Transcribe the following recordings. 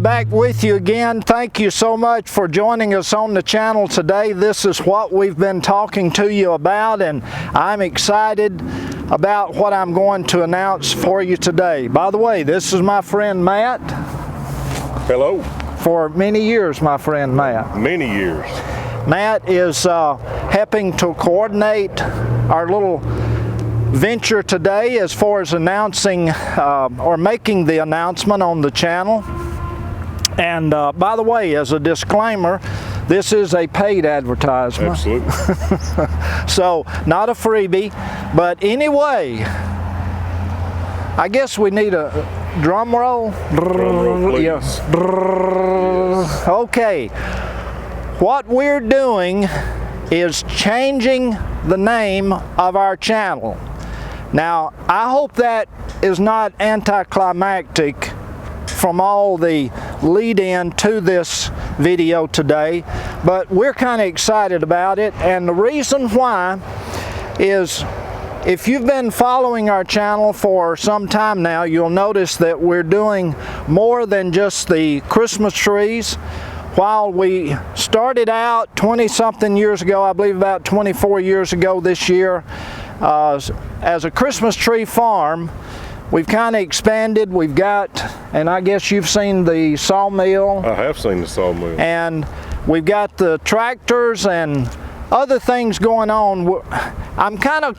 back with you again. Thank you so much for joining us on the channel today. This is what we've been talking to you about, and I'm excited about what I'm going to announce for you today. By the way, this is my friend Matt. Hello. For many years, my friend Matt. Many years. Matt is helping to coordinate our little venture today as far as announcing or making the announcement on the channel. And by the way, as a disclaimer, this is a paid advertisement. Absolutely. So not a freebie, but anyway, I guess we need a drum roll. Drum roll, please. Yes. Okay, what we're doing is changing the name of our channel. Now, I hope that is not anticlimactic from all the lead-in to this video today, but we're kind of excited about it, and the reason why is if you've been following our channel for some time now, you'll notice that we're doing more than just the Christmas trees. While we started out 20-something years ago, I believe about 24 years ago this year, as a Christmas tree farm, we've kind of expanded. We've got, and I guess you've seen the sawmill. I have seen the sawmill. And we've got the tractors and other things going on. I'm kind of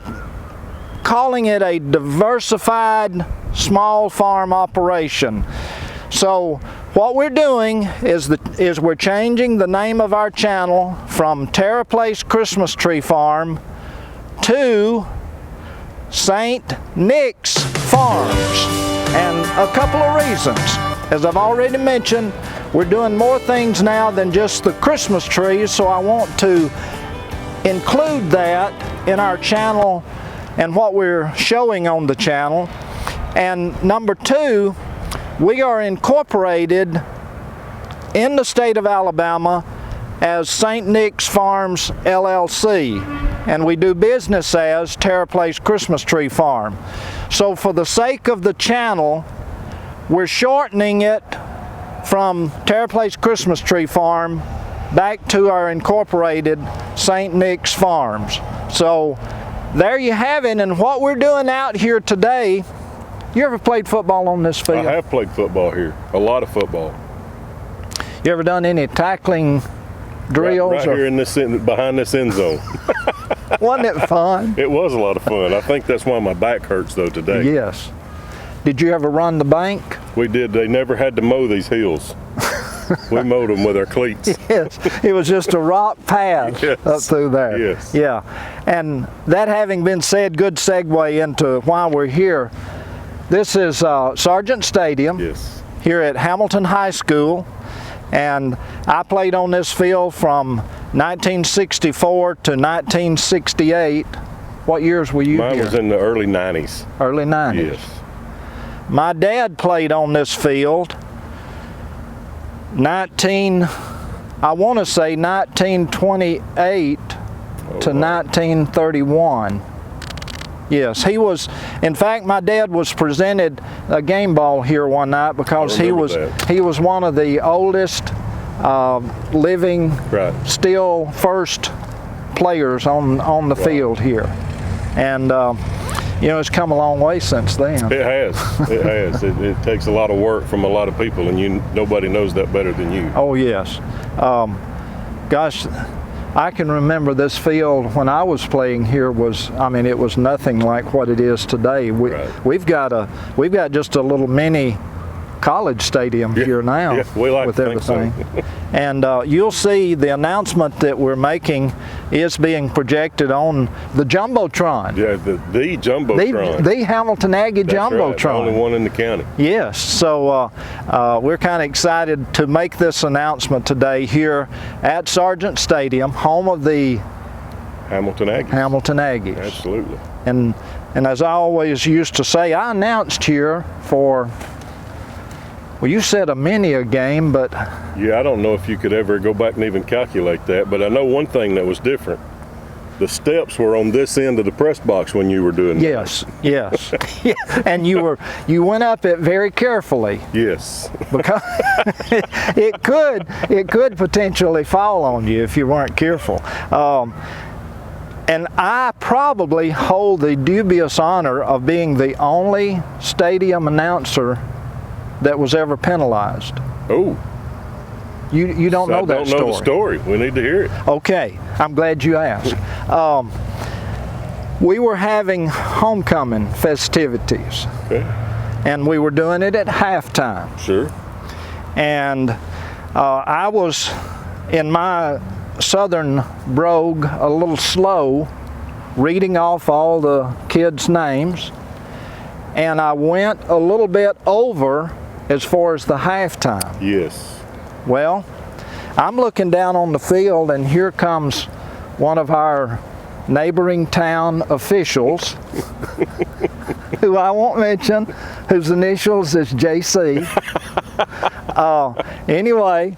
calling it a diversified small farm operation. So what we're doing is we're changing the name of our channel from TerraPlace Christmas Tree Farm to St. Nick's Farms, and a couple of reasons. As I've already mentioned, we're doing more things now than just the Christmas trees, so I want to include that in our channel and what we're showing on the channel. And number two, we are incorporated in the state of Alabama as St. Nick's Farms LLC, and we do business as TerraPlace Christmas Tree Farm. So for the sake of the channel, we're shortening it from TerraPlace Christmas Tree Farm back to our incorporated St. Nick's Farms. So there you have it, and what we're doing out here today. You ever played football on this field? I have played football here, a lot of football. You ever done any tackling drills? Right here in this behind this end zone. Wasn't it fun? It was a lot of fun. I think that's why my back hurts though today. Yes. Did you ever run the bank? We did. They never had to mow these hills. We mowed them with our cleats. Yes, it was just a rock path Yes. up through there. Yes. Yeah, and that having been said, good segue into why we're here. This is Sargent Stadium. Yes. Here at Hamilton High School, and I played on this field from 1964 to 1968. What years were you here? Mine was in the early 90s. Early 90s. Yes. My dad played on this field I want to say 1928 to 1931. Yes, he was, in fact, my dad was presented a game ball here one night because he was one of the oldest living, still first players on the field here. And you know, it's come a long way since then. It has. It has. It takes a lot of work from a lot of people, and nobody knows that better than you. Oh yes. Gosh, I can remember this field when I was playing here it was nothing like what it is today. We've got just a little mini college stadium here now, we like with to think everything. so. And you'll see the announcement that we're making is being projected on the Jumbotron. Yeah, the Jumbotron. The Hamilton Aggie Jumbotron. Right, the only one in the county. Yes, so we're kind of excited to make this announcement today here at Sargent Stadium, home of the Hamilton Aggies. Absolutely. And as I always used to say, I announced here for, well, you said a game, but... Yeah, I don't know if you could ever go back and even calculate that, but I know one thing that was different. the steps were on this end of the press box when you were doing that. Yes, yes. Yeah. And you went up it very carefully Yes. because it could potentially fall on you if you weren't careful. And I probably hold the dubious honor of being the only stadium announcer that was ever penalized. Oh, You don't know that I don't know the story. We need to hear it. Okay, I'm glad you asked. We were having homecoming festivities, Okay. and we were doing it at halftime. Sure. And I was in my southern brogue a little slow, reading off all the kids' names, and I went a little bit over as far as the halftime. Yes. Well, I'm looking down on the field, and here comes one of our neighboring town officials, who I won't mention, whose initials is JC. Anyway,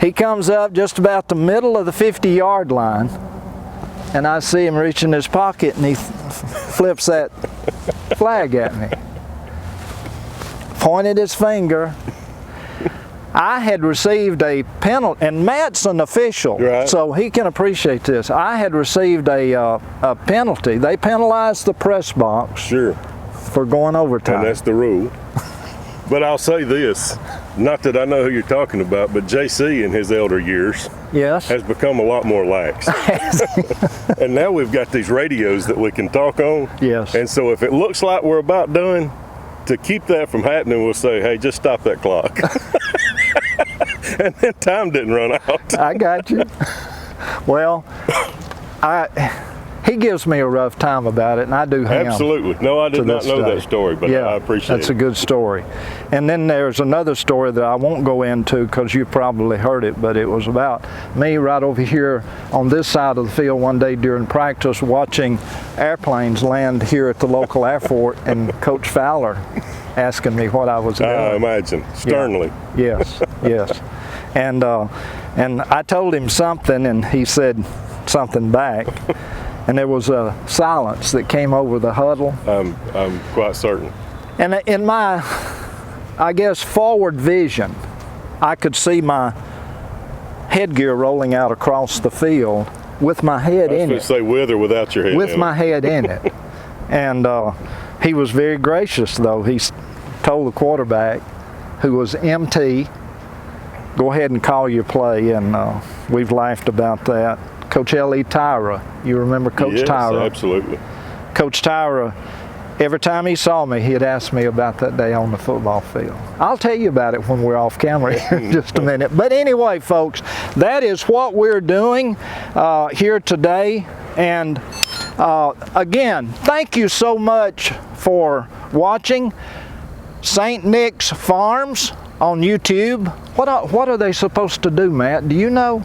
he comes up just about the middle of the 50-yard line, and I see him reach in his pocket, and he flips that flag at me. Pointed his finger. I had received a penalty, and Matt's an official, right, so he can appreciate this. I had received a penalty. They penalized the press box Sure. for going overtime. And that's the rule. But I'll say this, not that I know who you're talking about, but JC in his elder years Yes. has become a lot more lax. And now we've got these radios that we can talk on. Yes. And so if it looks like we're about done, to keep that from happening, we'll say, hey, just stop that clock. And then time didn't run out. I got you. Well, he gives me a rough time about it, and I do him. Absolutely. No, I did to not this know day. that story, but Yeah, I appreciate that's it. a good story. And then there's another story that I won't go into because you probably heard it, but it was about me right over here on this side of the field one day during practice watching airplanes land here at the local airport, and Coach Fowler asking me what I was doing. I imagine, sternly. Yes, yes. And I told him something, and he said something back. And there was a silence that came over the huddle. I'm quite certain. And in my, I guess, forward vision, I could see my headgear rolling out across the field with my head in I it. was going to say with or without your head With in my it. head in it. And he was very gracious, though. He told the quarterback, who was MT, go ahead and call your play, and we've laughed about that. Coach L.E. Tyra, you remember Coach Yes, Tyra? absolutely. Coach Tyra, every time he saw me, he'd ask me about that day on the football field. I'll tell you about it when we're off camera here in just a minute. But anyway, folks, that is what we're doing here today. And again, thank you so much for watching St. Nick's Farms on YouTube. What are they supposed to do, Matt? Do you know?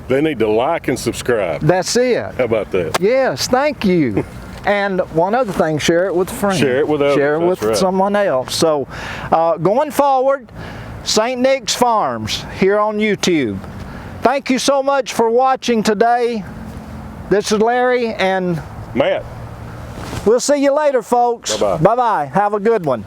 They need to like and subscribe. That's it. How about that? Yes, thank you. And one other thing, share it with a friend. Share it with others, Share it with that's right. someone else. So going forward, St. Nick's Farms here on YouTube. Thank you so much for watching today. This is Larry, and Matt. we'll see you later, folks. Bye-bye. Bye-bye. Have a good one.